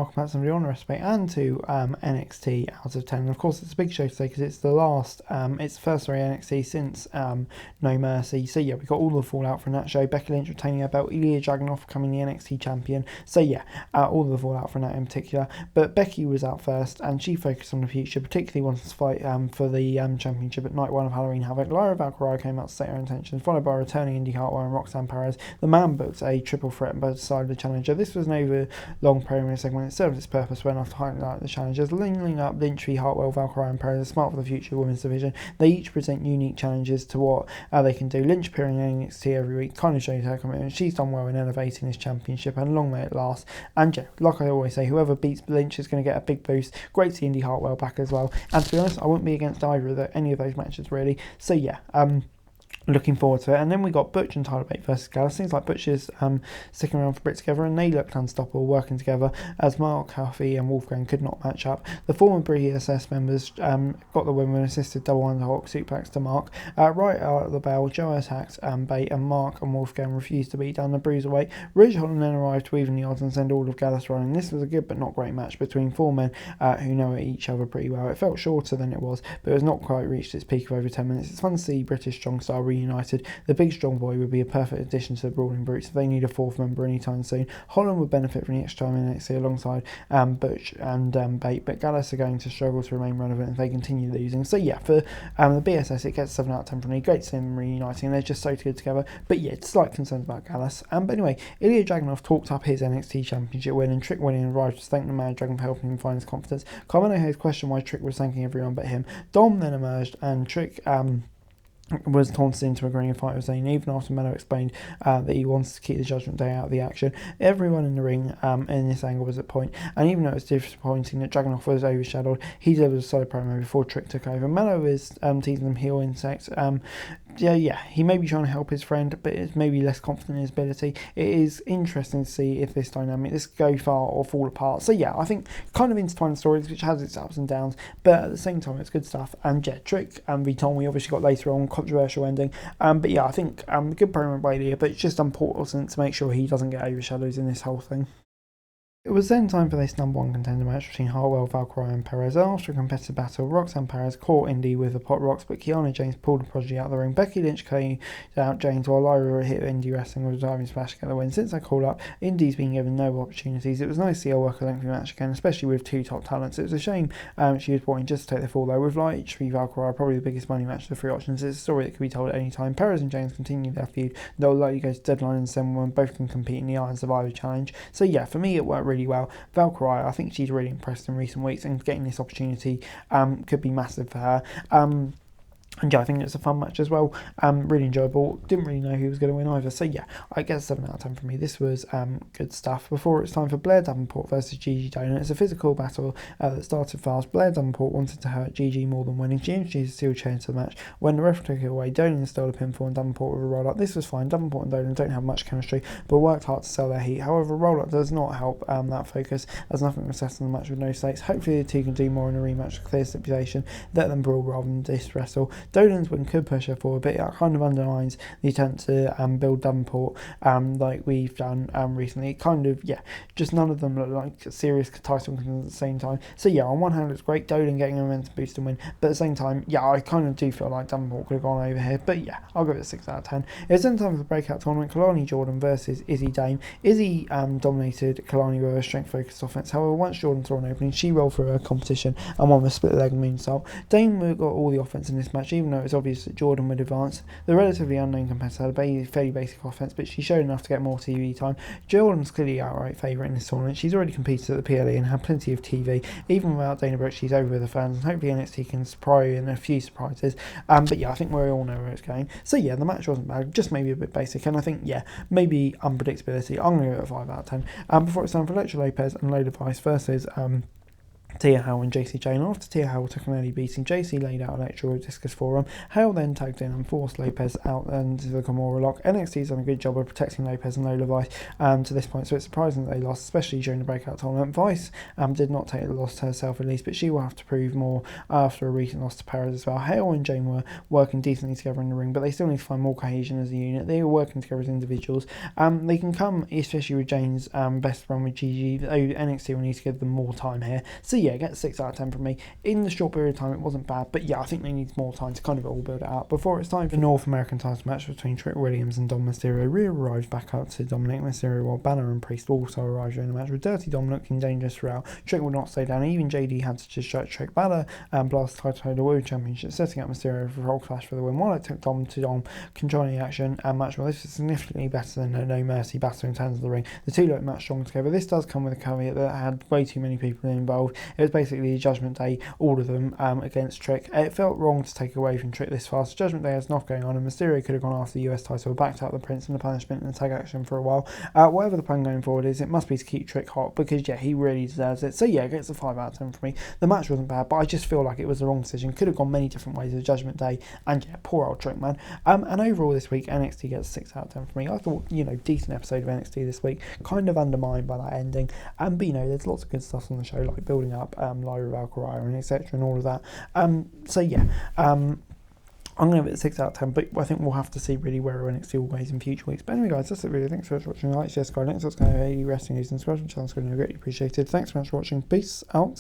welcome back to somebody on Respect and to NXT Out of 10. And of course, it's a big show today because it's the last, it's the first NXT since No Mercy. So yeah, we got all the fallout from that show. Becky Lynch retaining her belt, Ilya Dragunov becoming the NXT champion. So yeah, all the fallout from that in particular. But Becky was out first and she focused on the future, particularly wanted to fight for the championship at night one of Halloween Havoc. Lyra Valkyrie came out to state her intentions, followed by returning Indy Hartwell and Roxanne Perez. The man booked a triple threat on both sides of the challenger. This was an over-long promo segment. It served its purpose well enough to highlight the challengers. Lining up Lynch, Hartwell, Valkyrie and Perez, smart for the future women's division. They each present unique challenges to what they can do. Lynch appearing in NXT every week kind of shows her commitment. She's done well in elevating this championship, and long may it last. And yeah, like I always say, whoever beats Lynch is going to get a big boost. Great to see Indy Hartwell back as well. And to be honest, I wouldn't be against either of any of those matches really. So yeah, looking forward to it. And then we got Butch and Tyler Bate versus Gallus. Seems like Butch is sticking around for Brit together, and they looked unstoppable working together as Mark Huffy and Wolfgang could not match up. The former BSS members got the win with an assisted double underhook suplex to Mark. Right out of the bell, Joe attacked Bate, and Mark and Wolfgang refused to beat down the Bruiserweight. Ridge Holland then arrived to even the odds and send all of Gallus running. This was a good but not great match between four men who know each other pretty well. It felt shorter than it was, but it was not quite reached its peak of over 10 minutes. It's fun to see British strong style reunited. The big strong boy would be a perfect addition to the Brawling Brutes if they need a fourth member anytime soon. Holland would benefit from the extra time in NXT alongside Butch and Bate, but Gallus are going to struggle to remain relevant if they continue losing. So yeah, for the BSS it gets 7 out of 10 from me. Great to see them reuniting, they're just so good together. But yeah, slight concerns about Gallus. But anyway, Ilya Dragunov talked up his NXT Championship win, and Trick winning arrived to thank the man Dragon for helping him find his confidence. Carmelo Hayes questioned why Trick was thanking everyone but him. Dom then emerged, and Trick was taunted into agreeing to fight with Zayn, even after Melo explained that he wants to keep the Judgment Day out of the action. Everyone in the ring in this angle was at point, and even though it was disappointing that Dragunov was overshadowed, he delivered a solid promo before Trick took over. Melo is teasing them heel insects. Yeah, he may be trying to help his friend, but it's maybe less confident in his ability. It is interesting to see if this could go far or fall apart. So yeah, I think kind of intertwined stories, which has its ups and downs, but at the same time, it's good stuff. And yeah, Trick and Vuitton, we obviously got later on, controversial ending. But yeah, I think good promo by Ilya, but it's just important to make sure he doesn't get overshadowed in this whole thing. It was then time for this number one contender match between Hartwell, Valkyrie and Perez. After a competitive battle, Roxanne Perez caught Indy with the pot rocks, but Kiana James pulled the prodigy out of the ring. Becky Lynch cleaned out James while Lyra hit Indy wrestling with a diving splash to get the win. Since I called up, Indy's been given no opportunities. It was nice to see her work a lengthy match again, especially with two top talents. It was a shame she was brought in just to take the fall though. With Light v Valkyrie probably the biggest money match of the three options, it's a story that could be told at any time. Perez and James continue their feud. They'll likely go to Deadline and December when both can compete in the Iron Survivor Challenge. So yeah, for me it worked really well. Valkyrie, I think she's really impressed in recent weeks, and getting this opportunity could be massive for her. And yeah, I think it's a fun match as well. Really enjoyable. Didn't really know who was going to win either. So yeah, I guess 7 out of 10 for me. This was good stuff. Before it's time for Blair Davenport versus Gigi Doan. It's a physical battle that started fast. Blair Davenport wanted to hurt Gigi more than winning. She introduced a steel chair into the match. When the referee took it away, Doan installed a pinfall and Davenport with a roll-up. This was fine. Davenport and Doan don't have much chemistry, but worked hard to sell their heat. However, a roll-up does not help that focus, as nothing was set in the match with no stakes. Hopefully the two can do more in a rematch with clear stipulation. Let them brawl rather than dis-wrestle. Doan's win could push her forward, but it kind of underlines the attempt to build Davenport like we've done recently. It kind of, yeah, just none of them look like serious title contenders at the same time. So yeah, on one hand it's great Doan getting a momentum boost and win, but at the same time, yeah, I kind of do feel like Davenport could have gone over here, but yeah, I'll give it a 6 out of 10. It was then time for the breakout tournament, Kalani Jordan versus Izzy Dame. Izzy dominated Kalani with a strength focused offense. However, once Jordan saw an opening, she rolled through her competition and won with split leg moonsault. Dame got all the offense in this match, even though it's obvious that Jordan would advance. The relatively unknown competitor had a fairly basic offense, but she showed enough to get more TV time. Jordan's clearly outright favourite in this tournament. She's already competed at the PLE and had plenty of TV. Even without Dana Brooke, she's over with the fans, and hopefully NXT can surprise in a few surprises. But yeah, I think we all know where it's going. So yeah, the match wasn't bad, just maybe a bit basic, and I think, yeah, maybe unpredictability. I'm going to give it a 5 out of 10. Before it's time for Electra Lopez and Lola Vice versus Tia Howe and JC Jane. After Tia Howe took an early beating, JC laid out an extra discus forearm. Howe then tagged in and forced Lopez out into the Kimura lock. NXT's done a good job of protecting Lopez and Lola Vice to this point, so it's surprising that they lost, especially during the breakout tournament. Vice did not take the loss herself at least, but she will have to prove more after a recent loss to Perez as well. Hale and Jane were working decently together in the ring, but they still need to find more cohesion as a unit. They were working together as individuals. They can come, especially with Jane's best run with Gigi, though NXT will need to give them more time here. So yeah, get 6 out of 10 from me. In the short period of time, it wasn't bad, but yeah, I think they need more time to kind of all build it out before it's time for the North American title match between Trick Williams and Dom Mysterio. Rhea arrives back up to Dominic Mysterio, while Banner and Priest also arrive during the match, with Dirty Dom looking dangerous throughout. Trick would not stay down. Even JD had to distract Trick. Banner and blast title the World Championship, setting up Mysterio for a Hulk Smash for the win. While it took Dom to Dom controlling the action and match, well, this is significantly better than a No Mercy battle in terms of the ring. The two look much stronger together. This does come with a caveat that had way too many people involved. It was basically Judgment Day, all of them against Trick. It felt wrong to take away from Trick this fast. Judgment Day has not going on, and Mysterio could have gone after the US title, backed out the Prince and the punishment and the tag action for a while. Whatever the plan going forward is, it must be to keep Trick hot, because yeah, he really deserves it. So yeah, it gets a 5 out of 10 for me. The match wasn't bad, but I just feel like it was the wrong decision. Could have gone many different ways with Judgment Day, and yeah, poor old Trick, man. And overall this week, NXT gets 6 out of 10 for me. I thought, decent episode of NXT this week, kind of undermined by that ending. But there's lots of good stuff on the show, like building up Lyra Valk and etc. and all of that. So yeah, I'm going to give it a 6 out of 10, but I think we'll have to see really where NXT will go in future weeks. But anyway, guys, that's it really. Thanks so much for watching. Like, share, subscribe, next what's going to be wrestling news and subscribe to the channel. It's going to be greatly appreciated. Thanks so much for watching. Peace out.